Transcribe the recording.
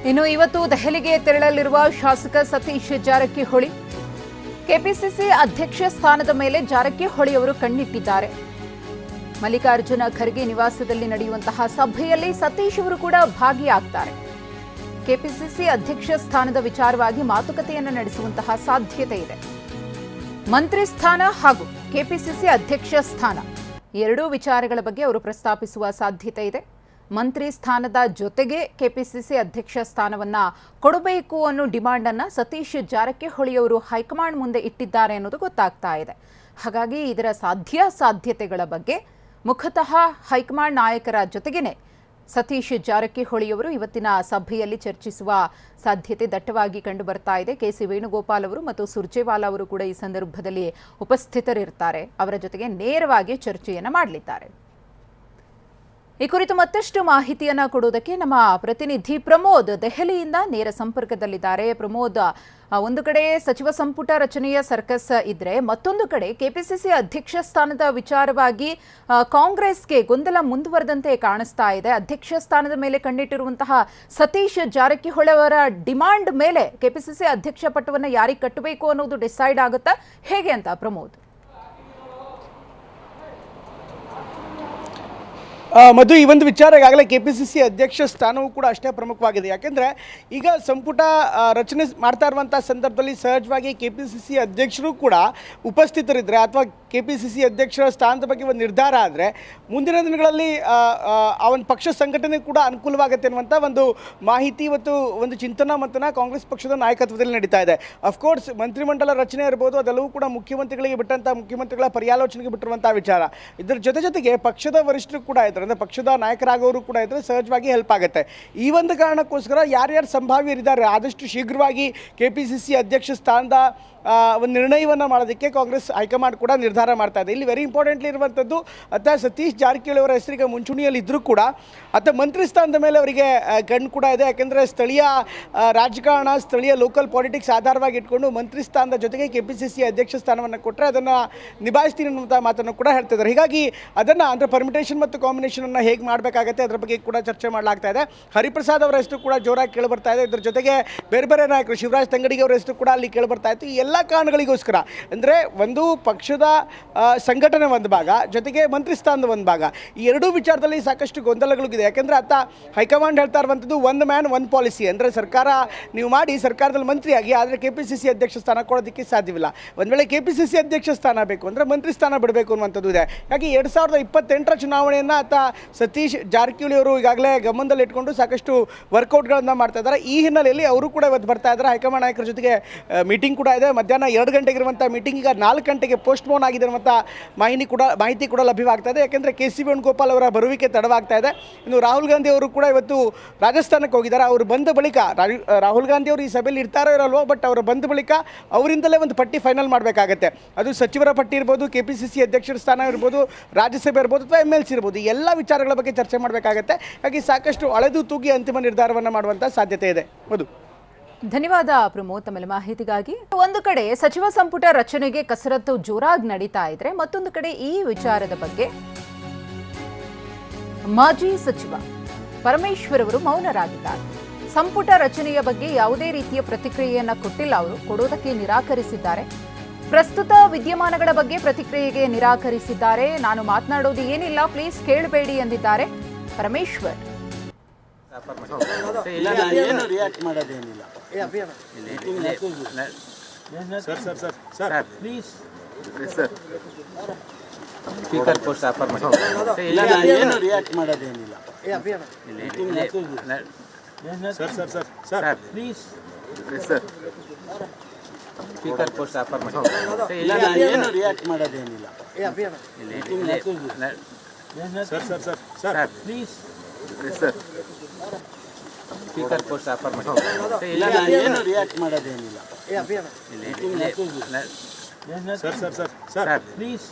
ಇನ್ನು ಇವತ್ತು ದೆಹಲಿಗೆ ತೆರಳಲಿರುವ ಶಾಸಕ ಸತೀಶ್ ಜಾರಕಿಹೊಳಿ ಕೆಪಿಸಿಸಿ ಅಧ್ಯಕ್ಷ ಸ್ಥಾನದ ಮೇಲೆ ಜಾರಕಿಹೊಳಿ ಅವರು ಕಣ್ಣಿಟ್ಟಿದ್ದಾರೆ. ಮಲ್ಲಿಕಾರ್ಜುನ ಖರ್ಗೆ ನಿವಾಸದಲ್ಲಿ ನಡೆಯುವಂತಹ ಸಭೆಯಲ್ಲಿ ಸತೀಶ್ ಅವರು ಕೂಡ ಭಾಗಿಯಾಗ್ತಾರೆ. ಕೆಪಿಸಿಸಿ ಅಧ್ಯಕ್ಷ ಸ್ಥಾನದ ವಿಚಾರವಾಗಿ ಮಾತುಕತೆಯನ್ನು ನಡೆಸುವಂತಹ ಸಾಧ್ಯತೆ ಇದೆ. ಮಂತ್ರಿ ಸ್ಥಾನ ಹಾಗೂ ಕೆಪಿಸಿಸಿ ಅಧ್ಯಕ್ಷ ಸ್ಥಾನ ಎರಡೂ ವಿಚಾರಗಳ ಬಗ್ಗೆ ಅವರು ಪ್ರಸ್ತಾಪಿಸುವ ಸಾಧ್ಯತೆ ಇದೆ. ಮಂತ್ರಿ ಸ್ಥಾನದ ಜೊತೆಗೆ ಕೆಪಿಸಿಸಿ ಅಧ್ಯಕ್ಷ ಸ್ಥಾನವನ್ನ ಕೊಡಬೇಕು ಅನ್ನೋ ಡಿಮಾಂಡ್ ಅನ್ನ ಸತೀಶ್ ಜಾರಕಿಹೊಳಿ ಅವರು ಹೈಕಮಾಂಡ್ ಮುಂದೆ ಇಟ್ಟಿದ್ದಾರೆ ಅನ್ನೋದು ಗೊತ್ತಾಗ್ತಾ ಇದೆ. ಹಾಗಾಗಿ ಇದರ ಸಾಧ್ಯತೆಗಳ ಬಗ್ಗೆ ಮುಖತಃ ಹೈಕಮಾಂಡ್ ನಾಯಕರ ಜೊತೆಗೇನೆ ಸತೀಶ್ ಜಾರಕಿಹೊಳಿ ಅವರು ಇವತ್ತಿನ ಸಭೆಯಲ್ಲಿ ಚರ್ಚಿಸುವ ಸಾಧ್ಯತೆ ದಟ್ಟವಾಗಿ ಕಂಡು ಬರ್ತಾ ಇದೆ. ಕೆಸಿ ವೇಣುಗೋಪಾಲ್ ಅವರು ಮತ್ತು ಸುರ್ಜೇವಾಲಾ ಅವರು ಕೂಡ ಈ ಸಂದರ್ಭದಲ್ಲಿ ಉಪಸ್ಥಿತರಿರ್ತಾರೆ. ಅವರ ಜೊತೆಗೆ ನೇರವಾಗಿ ಚರ್ಚೆಯನ್ನು ಮಾಡಲಿದ್ದಾರೆ. ಈ ಕುರಿತು ಮತ್ತಷ್ಟು ಮಾಹಿತಿಯನ್ನು ಕೊಡುವುದಕ್ಕೆ ನಮ್ಮ ಪ್ರತಿನಿಧಿ ಪ್ರಮೋದ್ ದೆಹಲಿಯಿಂದ ನೇರ ಸಂಪರ್ಕದಲ್ಲಿದ್ದಾರೆ. ಪ್ರಮೋದ್, ಒಂದು ಕಡೆ ಸಚಿವ ಸಂಪುಟ ರಚನೆಯ ಸರ್ಕಸ್ ಇದ್ರೆ, ಮತ್ತೊಂದು ಕಡೆ ಕೆಪಿಸಿಸಿ ಅಧ್ಯಕ್ಷ ಸ್ಥಾನದ ವಿಚಾರವಾಗಿ ಕಾಂಗ್ರೆಸ್ಗೆ ಗೊಂದಲ ಮುಂದುವರೆದಂತೆ ಕಾಣಿಸ್ತಾ ಇದೆ. ಅಧ್ಯಕ್ಷ ಸ್ಥಾನದ ಮೇಲೆ ಕಣ್ಣಿಟ್ಟಿರುವಂತಹ ಸತೀಶ್ ಜಾರಕಿಹೊಳಿ ಅವರ ಡಿಮಾಂಡ್ ಮೇಲೆ ಕೆಪಿಸಿಸಿ ಅಧ್ಯಕ್ಷ ಪಟ್ಟವನ್ನು ಯಾರಿಗೆ ಕಟ್ಟಬೇಕು ಅನ್ನೋದು ಡಿಸೈಡ್ ಆಗುತ್ತಾ ಹೇಗೆ ಅಂತ ಪ್ರಮೋದ್? ಮಧು, ಈ ಒಂದು ವಿಚಾರ ಈಗಾಗಲೇ ಕೆಪಿಸಿಸಿ ಅಧ್ಯಕ್ಷ ಸ್ಥಾನವೂ ಕೂಡ ಅಷ್ಟೇ ಪ್ರಮುಖವಾಗಿದೆ. ಯಾಕೆಂದರೆ ಈಗ ಸಂಪುಟ ರಚನೆ ಮಾಡ್ತಾ ಇರುವಂಥ ಸಂದರ್ಭದಲ್ಲಿ ಸಹಜವಾಗಿ ಕೆಪಿಸಿಸಿ ಅಧ್ಯಕ್ಷರು ಕೂಡ ಉಪಸ್ಥಿತರಿದ್ದರೆ ಅಥವಾ ಕೆಪಿಸಿಸಿ ಅಧ್ಯಕ್ಷರ ಸ್ಥಾನದ ಬಗ್ಗೆ ಒಂದು ನಿರ್ಧಾರ ಆದರೆ ಮುಂದಿನ ದಿನಗಳಲ್ಲಿ ಆ ಒಂದು ಪಕ್ಷ ಸಂಘಟನೆ ಕೂಡ ಅನುಕೂಲವಾಗುತ್ತೆ ಅನ್ನುವಂಥ ಒಂದು ಮಾಹಿತಿ ಇವತ್ತು ಒಂದು ಚಿಂತನಾ ಮಂಥನ ಕಾಂಗ್ರೆಸ್ ಪಕ್ಷದ ನಾಯಕತ್ವದಲ್ಲಿ ನಡೀತಾ ಇದೆ. ಅಫ್ಕೋರ್ಸ್ ಮಂತ್ರಿಮಂಡಲ ರಚನೆ ಇರ್ಬೋದು, ಅದೆಲ್ಲವೂ ಕೂಡ ಮುಖ್ಯಮಂತ್ರಿಗಳಿಗೆ ಬಿಟ್ಟಂಥ ಮುಖ್ಯಮಂತ್ರಿಗಳ ಪರ್ಯಾಲೋಚನೆಗೆ ಬಿಟ್ಟಿರುವಂಥ ವಿಚಾರ. ಇದರ ಜೊತೆಗೆ ಪಕ್ಷದ ವರಿಷ್ಠರು ಕೂಡ ಇದ್ದಾರೆ, ಅಂದರೆ ಪಕ್ಷದ ನಾಯಕರಾಗೋರು ಕೂಡ ಇದ್ದರೆ ಸಹಜವಾಗಿ ಹೆಲ್ಪ್ ಆಗುತ್ತೆ. ಈ ಒಂದು ಕಾರಣಕ್ಕೋಸ್ಕರ ಯಾರ್ಯಾರು ಸಂಭಾವ್ಯರಿದ್ದಾರೆ ಆದಷ್ಟು ಶೀಘ್ರವಾಗಿ ಕೆಪಿಸಿಸಿ ಅಧ್ಯಕ್ಷ ಸ್ಥಾನದ ಒಂದು ನಿರ್ಣಯವನ್ನು ಮಾಡೋದಕ್ಕೆ ಕಾಂಗ್ರೆಸ್ ಹೈಕಮಾಂಡ್ ಕೂಡ ನಿರ್ಧಾರ ಮಾಡ್ತಾ ಇದೆ. ಇಲ್ಲಿ ವೆರಿ ಇಂಪಾರ್ಟೆಂಟ್ಲಿ ಇರುವಂಥದ್ದು ಸತೀಶ್ ಜಾರಕಿಹೊಳಿ ಅವರ ಹೆಸರಿಗೆ ಮುಂಚೂಣಿಯಲ್ಲಿ ಇದ್ದರೂ ಕೂಡ ಮಂತ್ರಿ ಸ್ಥಾನದ ಮೇಲೆ ಅವರಿಗೆ ಕಣ್ಣು ಕೂಡ ಇದೆ. ಯಾಕೆಂದರೆ ಸ್ಥಳೀಯ ರಾಜಕಾರಣ, ಸ್ಥಳೀಯ ಲೋಕಲ್ ಪಾಲಿಟಿಕ್ಸ್ ಆಧಾರವಾಗಿ ಇಟ್ಕೊಂಡು ಮಂತ್ರಿ ಸ್ಥಾನದ ಜೊತೆಗೆ ಕೆಪಿಸಿಸಿ ಅಧ್ಯಕ್ಷ ಸ್ಥಾನವನ್ನು ಕೊಟ್ಟರೆ ಅದನ್ನು ನಿಭಾಯಿಸ್ತೀನಿ ಅನ್ನುವಂಥ ಮಾತನ್ನು ಕೂಡ ಹೇಳ್ತಿದ್ದಾರೆ. ಹೀಗಾಗಿ ಅದನ್ನು ಅಂದರೆ ಪರ್ಮಿಟೇಷನ್ ಮತ್ತು ಕಾಂಬಿನೇಷನನ್ನು ಹೇಗೆ ಮಾಡಬೇಕಾಗತ್ತೆ ಅದರ ಬಗ್ಗೆ ಕೂಡ ಚರ್ಚೆ ಮಾಡಲಾಗ್ತಾ ಇದೆ. ಹರಿಪ್ರಸಾದ್ ಅವರ ಹೆಸರು ಕೂಡ ಜೋರಾಗಿ ಕೇಳಿಬರ್ತಾ ಇದೆ. ಇದರ ಜೊತೆಗೆ ಬೇರೆ ಬೇರೆ ನಾಯಕರು, ಶಿವರಾಜ್ ತಂಗಡಿಗೆ ಅವರ ಹೆಸರು ಕೂಡ ಅಲ್ಲಿ ಕೇಳಿಬರ್ತಾ ಇತ್ತು. ಎಲ್ಲ ಕಾರಣಗಳಿಗೋಸ್ಕರ ಅಂದರೆ ಒಂದು ಪಕ್ಷದ ಸಂಘಟನೆ ಒಂದು ಭಾಗ, ಜೊತೆಗೆ ಮಂತ್ರಿ ಸ್ಥಾನದ ಒಂದು ಭಾಗ, ಈ ಎರಡೂ ವಿಚಾರದಲ್ಲಿ ಸಾಕಷ್ಟು ಗೊಂದಲಗಳಿದೆ. ಯಾಕೆಂದರೆ ಹೈಕಮಾಂಡ್ ಹೇಳ್ತಾ ಇರುವಂಥದ್ದು ಒಂದು ಮ್ಯಾನ್ ಒನ್ ಪಾಲಿಸಿ, ಅಂದರೆ ಸರ್ಕಾರ ನೀವು ಮಾಡಿ ಸರ್ಕಾರದಲ್ಲಿ ಮಂತ್ರಿಯಾಗಿ, ಆದರೆ ಕೆಪಿಸಿಸಿ ಅಧ್ಯಕ್ಷ ಸ್ಥಾನ ಕೊಡೋದಕ್ಕೆ ಸಾಧ್ಯವಿಲ್ಲ. ಒಂದು ವೇಳೆ ಕೆಪಿಸಿಸಿ ಅಧ್ಯಕ್ಷ ಸ್ಥಾನ ಬೇಕು ಅಂದರೆ ಮಂತ್ರಿ ಸ್ಥಾನ ಬಿಡಬೇಕು ಅನ್ನುವಂಥದ್ದು ಇದೆ. ಹಾಗಾಗಿ 2028 ಚುನಾವಣೆಯನ್ನು ಸತೀಶ್ ಜಾರಕಿಹೊಳಿ ಅವರು ಈಗಾಗಲೇ ಗಮನದಲ್ಲಿ ಇಟ್ಕೊಂಡು ಸಾಕಷ್ಟು ವರ್ಕೌಟ್ಗಳನ್ನು ಮಾಡ್ತಾ ಇದ್ದಾರೆ. ಈ ಹಿನ್ನೆಲೆಯಲ್ಲಿ ಅವರು ಕೂಡ ಇವತ್ತು ಬರ್ತಾ ಇದ್ದಾರೆ. ಹೈಕಮಾಂಡ್ ನಾಯಕರ ಜೊತೆಗೆ ಮೀಟಿಂಗ್ ಕೂಡ ಇದೆ. ಮಧ್ಯಾಹ್ನ 2 ಗಂಟೆಗೆ ಇರುವಂಥ ಮೀಟಿಂಗ್ ಈಗ 4 ಗಂಟೆಗೆ ಪೋಸ್ಟ್ಪೋನ್ ಆಗಿದೆ ಅನ್ನುವಂಥ ಮಾಹಿತಿ ಕೂಡ ಲಭ್ಯವಾಗ್ತಾ ಇದೆ. ಯಾಕೆಂದರೆ ಕೆಸಿ ವೇಣುಗೋಪಾಲ್ ಅವರ ಬರುವಿಕೆ ತಡವಾಗ್ತಾ ಇದೆ. ಇನ್ನು ರಾಹುಲ್ ಗಾಂಧಿ ಅವರು ಕೂಡ ಇವತ್ತು ರಾಜಸ್ಥಾನಕ್ಕೆ ಹೋಗಿದ್ದಾರೆ. ಅವರು ಬಂದ ಬಳಿಕ ರಾಹುಲ್ ಗಾಂಧಿ ಅವರು ಈ ಸಭೆಯಲ್ಲಿ ಇರ್ತಾರೋ ಇರಲ್ವೋ, ಬಟ್ ಅವರು ಬಂದ ಬಳಿಕ ಅವರಿಂದಲೇ ಒಂದು ಪಟ್ಟಿ ಫೈನಲ್ ಮಾಡಬೇಕಾಗತ್ತೆ. ಅದು ಸಚಿವರ ಪಟ್ಟಿ ಇರ್ಬೋದು, ಕೆಪಿಸಿಸಿ ಅಧ್ಯಕ್ಷರ ಸ್ಥಾನ ಇರ್ಬೋದು, ರಾಜ್ಯಸಭೆ ಇರ್ಬೋದು ಅಥವಾ MLC ಇರ್ಬೋದು, ಎಲ್ಲ ವಿಚಾರಗಳ ಬಗ್ಗೆ ಚರ್ಚೆ ಮಾಡಬೇಕಾಗತ್ತೆ. ಹಾಗೆ ಸಾಕಷ್ಟು ಅಳೆದು ತೂಗಿ ಅಂತಿಮ ನಿರ್ಧಾರವನ್ನು ಮಾಡುವಂಥ ಸಾಧ್ಯತೆ ಇದೆ. ಹೌದು, ಧನ್ಯವಾದ ಪ್ರಮೋದ್ ತಮ್ಮ ಮಾಹಿತಿಗಾಗಿ. ಒಂದು ಕಡೆ ಸಚಿವ ಸಂಪುಟ ರಚನೆಗೆ ಕಸರತ್ತು ಜೋರಾಗಿ ನಡೀತಾ ಇದ್ರೆ, ಮತ್ತೊಂದು ಕಡೆ ಈ ವಿಚಾರದ ಬಗ್ಗೆ ಮಾಜಿ ಸಚಿವ ಪರಮೇಶ್ವರ್ ಅವರು ಮೌನರಾಗಿದ್ದಾರೆ. ಸಂಪುಟ ರಚನೆಯ ಬಗ್ಗೆ ಯಾವುದೇ ರೀತಿಯ ಪ್ರತಿಕ್ರಿಯೆಯನ್ನ ಕೊಟ್ಟಿಲ್ಲ. ಅವರು ಕೊಡೋದಕ್ಕೆ ನಿರಾಕರಿಸಿದ್ದಾರೆ. ಪ್ರಸ್ತುತ ವಿದ್ಯಮಾನಗಳ ಬಗ್ಗೆ ಪ್ರತಿಕ್ರಿಯೆಗೆ ನಿರಾಕರಿಸಿದ್ದಾರೆ. ನಾನು ಮಾತನಾಡೋದು ಏನಿಲ್ಲ, ಪ್ಲೀಸ್ ಕೇಳಬೇಡಿ ಎಂದಿದ್ದಾರೆ ಪರಮೇಶ್ವರ್. ರಿಯಾಕ್ಟ್ ಮಾಡೋದೇನಿಲ್ಲ. ಸ್ಪೀಕರ್ ಪೋಸ್ಟ್ ಆಫರ್ ಮಾಡಿ ಏನು ರಿಯಾಕ್ಟ್ ಮಾಡೋದೇನಿಲ್ಲ. ಪ್ಲೀಸ್ ಸ್ಪೀಕರ್ ಪೋಸ್ಟ್ ಆಫರ್ ಮಾಡಿ ಏನು ರಿಯಾಕ್ಟ್ ಮಾಡೋದೇನಿಲ್ಲ. ಪ್ಲೀಸ್ ಸ್ಪೀಕರ್ ಪೋಸ್ಟ್ ಆಫರ್ ಮಾಡಿ ಏನು ರಿಯಾಕ್ಟ್ ಮಾಡೋದೇನಿಲ್ಲ. ಪ್ಲೀಸ್